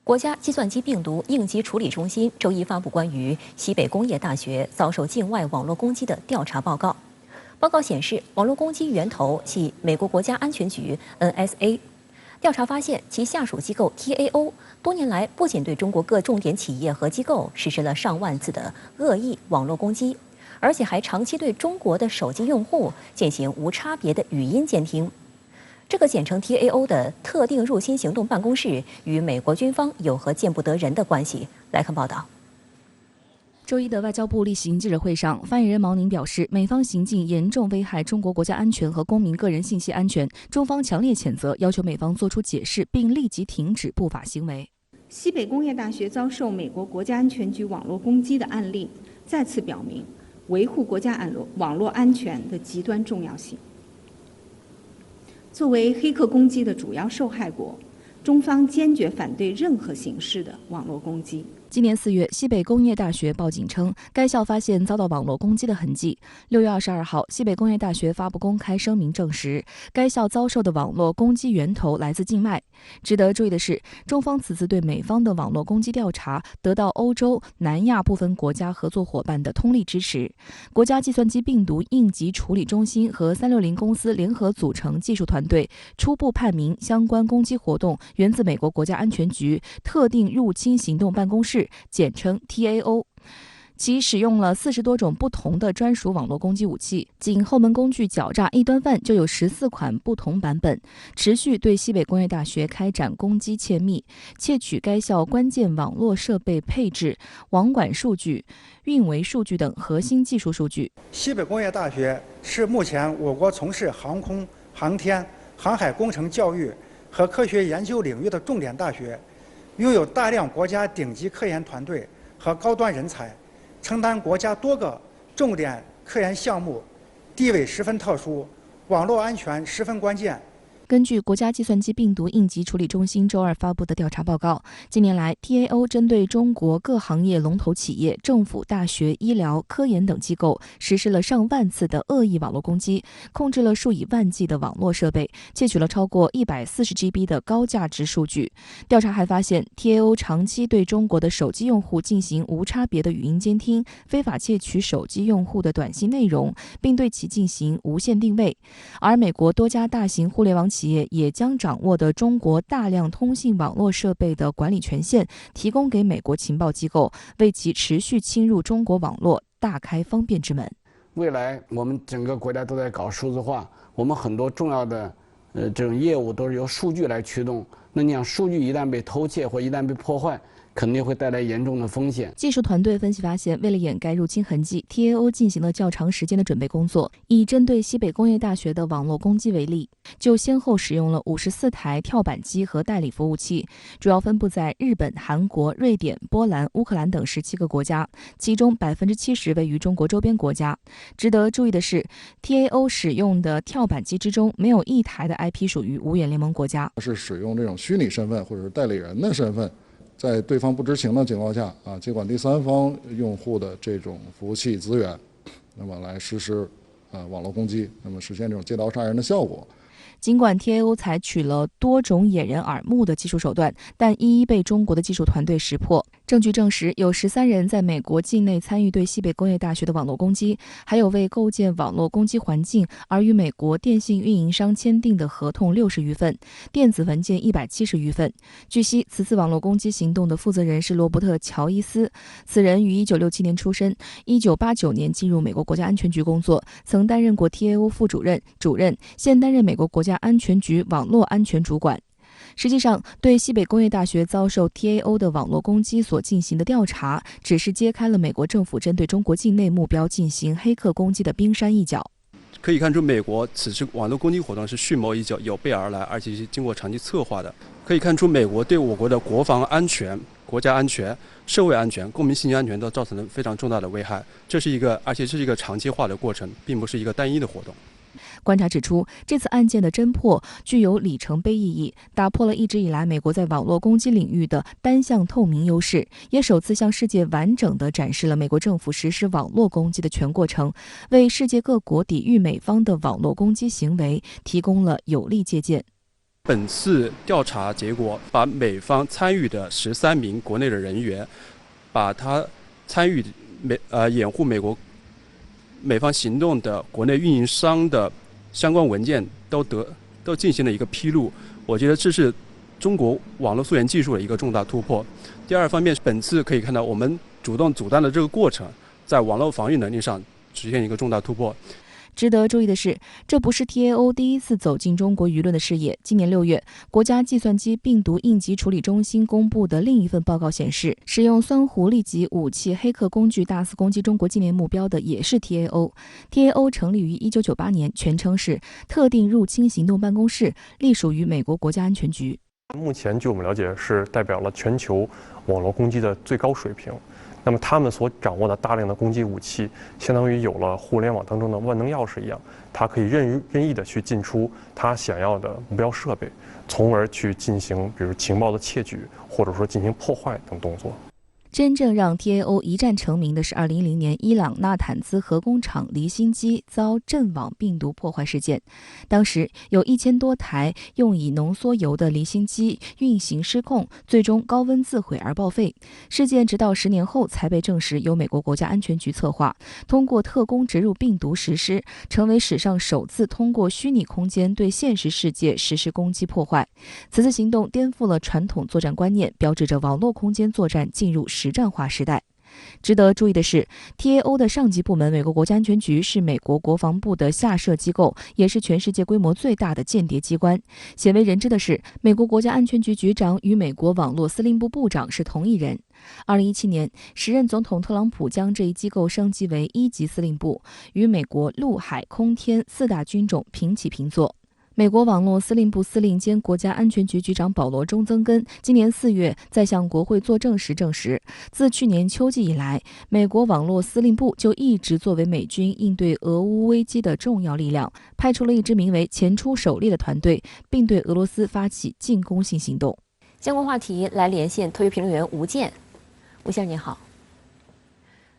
国家计算机病毒应急处理中心周一发布关于西北工业大学遭受境外网络攻击的调查报告。报告显示，网络攻击源头系美国国家安全局 NSA。调查发现，其下属机构 TAO 多年来不仅对中国各重点企业和机构实施了上万次的恶意网络攻击，而且还长期对中国的手机用户进行无差别的语音监听。这个简称 TAO 的特定入侵行动办公室与美国军方有何见不得人的关系？来看报道。周一的外交部例行记者会上，发言人毛宁表示，美方行径严重危害中国国家安全和公民个人信息安全，中方强烈谴责，要求美方作出解释，并立即停止不法行为。西北工业大学遭受美国国家安全局网络攻击的案例，再次表明维护国家网络安全的极端重要性。作为黑客攻击的主要受害国，中方坚决反对任何形式的网络攻击。今年4月，西北工业大学报警称，该校发现遭到网络攻击的痕迹。6月22号，西北工业大学发布公开声明证实，该校遭受的网络攻击源头来自境外。值得注意的是，中方此次对美方的网络攻击调查得到欧洲、南亚部分国家合作伙伴的通力支持。国家计算机病毒应急处理中心和360公司联合组成技术团队，初步判明相关攻击活动源自美国国家安全局特定入侵行动办公室，简称 TAO。 其使用了40多种不同的专属网络攻击武器，仅后门工具狡诈一端饭就有14款不同版本，持续对西北工业大学开展攻击窃密，窃取该校关键网络设备配置、网管数据、运维数据等核心技术数据。西北工业大学是目前我国从事航空、航天、航海工程教育和科学研究领域的重点大学，拥有大量国家顶级科研团队和高端人才，承担国家多个重点科研项目，地位十分特殊，网络安全十分关键。根据国家计算机病毒应急处理中心周二发布的调查报告，近年来 TAO 针对中国各行业龙头企业、政府、大学、医疗、科研等机构实施了上万次的恶意网络攻击，控制了数以万计的网络设备，窃取了超过140GB 的高价值数据。调查还发现 TAO 长期对中国的手机用户进行无差别的语音监听，非法窃取手机用户的短信内容，并对其进行无线定位。而美国多家大型互联网企业也将掌握的中国大量通信网络设备的管理权限提供给美国情报机构，为其持续侵入中国网络大开方便之门。未来我们整个国家都在搞数字化，我们很多重要的这种业务都是由数据来驱动。那你想，数据一旦被偷窃或一旦被破坏，肯定会带来严重的风险。技术团队分析发现，为了掩盖入侵痕迹， TAO 进行了较长时间的准备工作。以针对西北工业大学的网络攻击为例，就先后使用了54台跳板机和代理服务器，主要分布在日本、韩国、瑞典、波兰、乌克兰等17个国家，其中70%位于中国周边国家。值得注意的是， TAO 使用的跳板机之中，没有一台的 IP 属于五眼联盟国家。是使用这种虚拟身份或者是代理人的身份，在对方不知情的情况下接管第三方用户的这种服务器资源，那么来实施网络攻击，那么实现这种借刀杀人的效果。尽管 TAO 采取了多种掩人耳目的技术手段，但一一被中国的技术团队识破。证据证实，有13人在美国境内参与对西北工业大学的网络攻击，还有为构建网络攻击环境而与美国电信运营商签订的合同60余份，电子文件170余份。据悉，此次网络攻击行动的负责人是罗伯特·乔伊斯，此人于1967年出生，1989年进入美国国家安全局工作，曾担任过 TAO 副主任、主任，现担任美国国家安全局网络安全主管。实际上，对西北工业大学遭受 TAO 的网络攻击所进行的调查，只是揭开了美国政府针对中国境内目标进行黑客攻击的冰山一角。可以看出，美国此次网络攻击活动是蓄谋已久、有备而来，而且是经过长期策划的。可以看出，美国对我国的国防安全、国家安全、社会安全、公民信息安全都造成了非常重大的危害。而且这是一个长期化的过程，并不是一个单一的活动。观察指出，这次案件的侦破具有里程碑意义，打破了一直以来美国在网络攻击领域的单向透明优势，也首次向世界完整地展示了美国政府实施网络攻击的全过程，为世界各国抵御美方的网络攻击行为提供了有力借鉴。本次调查结果把美方参与的13名国内的人员，把他参与掩护美方行动的国内运营商的相关文件都进行了一个披露。我觉得这是中国网络溯源技术的一个重大突破。第二方面，本次可以看到我们主动阻断的这个过程，在网络防御能力上实现一个重大突破。值得注意的是，这不是 TAO 第一次走进中国舆论的视野。今年6月，国家计算机病毒应急处理中心公布的另一份报告显示，使用酸狐狸级武器黑客工具大肆攻击中国界面目标的也是 TAO。TAO 成立于1998年，全称是特定入侵行动办公室，隶属于美国国家安全局。目前据我们了解，是代表了全球网络攻击的最高水平。那么他们所掌握的大量的攻击武器，相当于有了互联网当中的万能钥匙一样，它可以任意的去进出它想要的目标设备，从而去进行比如情报的窃取，或者说进行破坏等动作。真正让 TAO 一战成名的是2010年伊朗纳坦兹核工厂离心机遭阵网病毒破坏事件。当时有1000多台用以浓缩铀的离心机运行失控，最终高温自毁而报废。事件直到10年后才被证实由美国国家安全局策划，通过特工植入病毒实施，成为史上首次通过虚拟空间对现实世界实施攻击破坏。此次行动颠覆了传统作战观念，标志着网络空间作战进入实战化时代。值得注意的是 ，TAO 的上级部门美国国家安全局是美国国防部的下设机构，也是全世界规模最大的间谍机关。鲜为人知的是，美国国家安全局局长与美国网络司令部部长是同一人。2017年，时任总统特朗普将这一机构升级为1级司令部，与美国陆海空天4大军种平起平坐。美国网络司令部司令兼国家安全局局长保罗·中曾根今年4月在向国会作证时证实，自去年秋季以来，美国网络司令部就一直作为美军应对俄乌危机的重要力量，派出了一支名为“前出狩猎”的团队，并对俄罗斯发起进攻性行动。相关话题来连线特约评论员吴健。吴先生您好。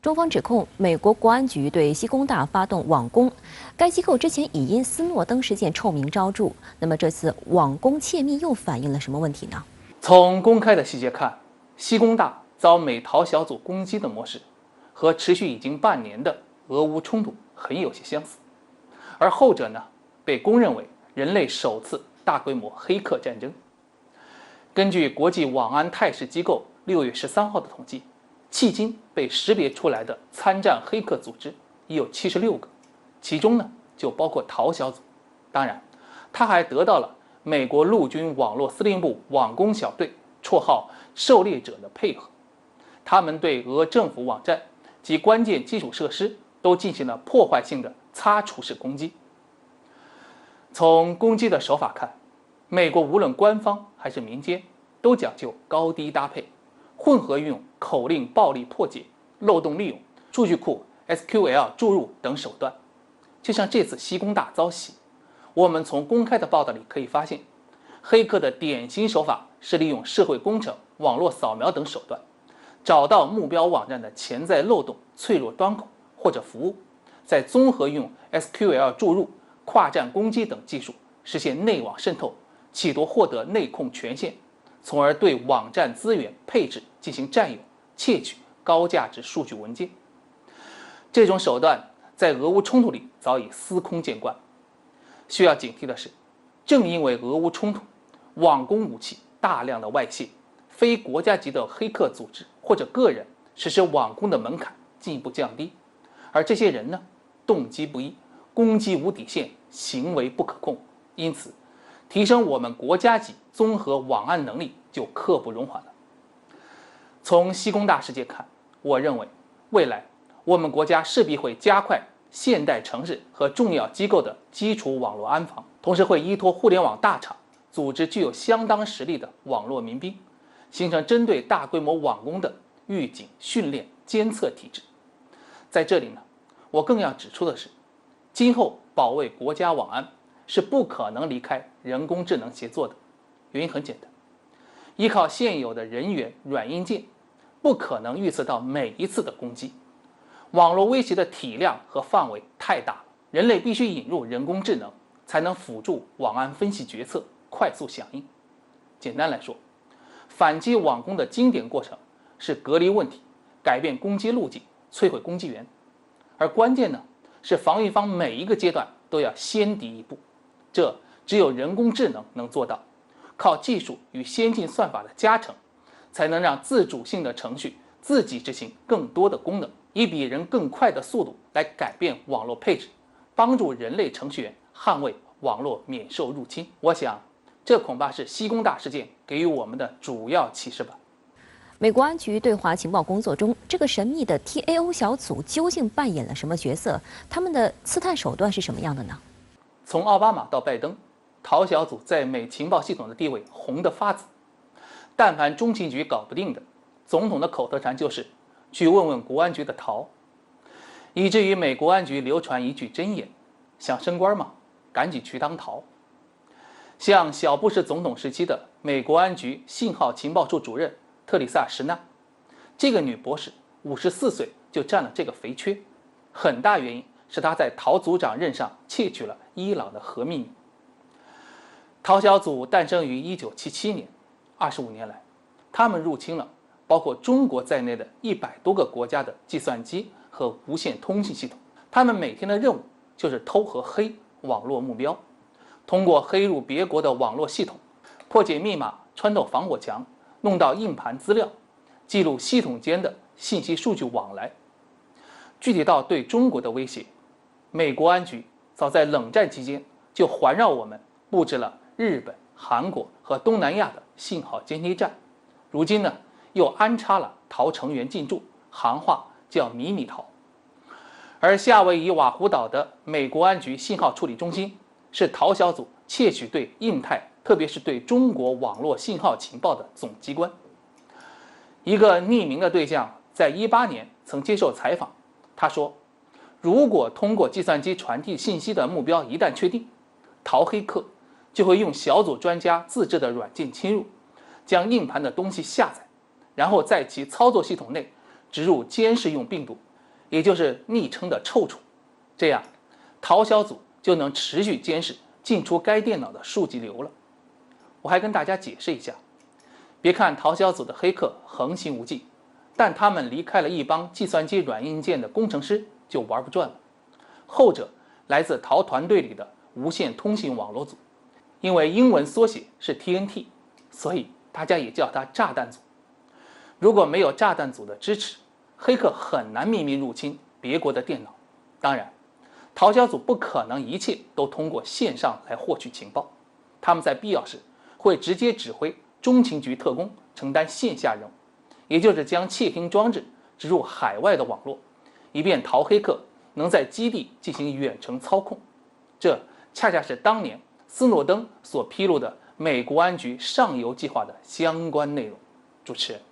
中方指控美国国安局对西工大发动网攻，该机构之前已因斯诺登事件臭名昭著。那么这次网攻窃密又反映了什么问题呢？从公开的细节看，西工大遭美淘小组攻击的模式，和持续已经半年的俄乌冲突很有些相似，而后者呢，被公认为人类首次大规模黑客战争。根据国际网安态势机构6月13号的统计，迄今被识别出来的参战黑客组织已有76个，其中呢就包括淘小组。当然，他还得到了美国陆军网络司令部网攻小队绰号狩猎者的配合，他们对俄政府网站及关键基础设施都进行了破坏性的擦除式攻击。从攻击的手法看，美国无论官方还是民间都讲究高低搭配，混合运用口令暴力破解、漏洞利用、数据库 SQL 注入等手段。就像这次西工大遭袭，我们从公开的报道里可以发现，黑客的典型手法是利用社会工程、网络扫描等手段，找到目标网站的潜在漏洞、脆弱端口或者服务，再综合运用 SQL 注入、跨站攻击等技术，实现内网渗透，企图获得内控权限，从而对网站资源配置进行占有、窃取高价值数据文件。这种手段在俄乌冲突里早已司空见惯。需要警惕的是，正因为俄乌冲突，网攻武器大量的外泄，非国家级的黑客组织或者个人实施网攻的门槛进一步降低，而这些人呢，动机不一，攻击无底线，行为不可控，因此提升我们国家级综合网安能力就刻不容缓了。从西工大事件看，我认为未来我们国家势必会加快现代城市和重要机构的基础网络安防，同时会依托互联网大厂组织具有相当实力的网络民兵，形成针对大规模网攻的预警、训练、监测体制。在这里呢，我更要指出的是，今后保卫国家网安是不可能离开人工智能协作的。原因很简单，依靠现有的人员软硬件，不可能预测到每一次的攻击。网络威胁的体量和范围太大了，人类必须引入人工智能，才能辅助网安分析决策，快速响应。简单来说，反击网攻的经典过程是隔离问题，改变攻击路径，摧毁攻击源。而关键呢，是防御方每一个阶段都要先敌一步，这只有人工智能能做到，靠技术与先进算法的加成，才能让自主性的程序自己执行更多的功能，以比人更快的速度来改变网络配置，帮助人类程序员捍卫网络免受入侵。我想，这恐怕是西工大事件给予我们的主要启示吧。美国安局对华情报工作中，这个神秘的 TAO 小组究竟扮演了什么角色？他们的刺探手段是什么样的呢？从奥巴马到拜登，陶小组在美情报系统的地位红得发紫。但凡中情局搞不定的，总统的口头禅就是去问问国安局的陶，以至于美国安局流传一句箴言：想升官嘛，赶紧去当陶。像小布什总统时期的美国安局信号情报处主任特里萨·什纳，这个女博士54岁就占了这个肥缺，很大原因是她在陶组长任上窃取了伊朗的核秘密。陶小组诞生于1977年，25年来，他们入侵了包括中国在内的100多个国家的计算机和无线通信系统。他们每天的任务就是偷和黑网络目标，通过黑入别国的网络系统，破解密码，穿透防火墙，弄到硬盘资料，记录系统间的信息数据往来。具体到对中国的威胁，美国安局早在冷战期间就环绕我们布置了日本、韩国和东南亚的信号监听站，如今呢又安插了陶成员进驻，行话叫迷你陶。而夏威夷瓦胡岛的美国安局信号处理中心是陶小组窃取对印太，特别是对中国网络信号情报的总机关。一个匿名的对象在18年曾接受采访，他说，如果通过计算机传递信息的目标一旦确定，陶黑客就会用小组专家自制的软件侵入，将硬盘的东西下载，然后在其操作系统内植入监视用病毒，也就是昵称的臭虫，这样陶小组就能持续监视进出该电脑的数据流了。我还跟大家解释一下，别看陶小组的黑客横行无忌，但他们离开了一帮计算机软硬件的工程师就玩不转了。后者来自陶团队里的无线通信网络组，因为英文缩写是 TNT， 所以大家也叫它炸弹组。如果没有炸弹组的支持，黑客很难秘密入侵别国的电脑。当然，陶小组不可能一切都通过线上来获取情报，他们在必要时会直接指挥中情局特工承担线下任务，也就是将窃听装置植入海外的网络，以便陶黑客能在基地进行远程操控。这恰恰是当年斯诺登所披露的美国安局上游计划的相关内容。主持人。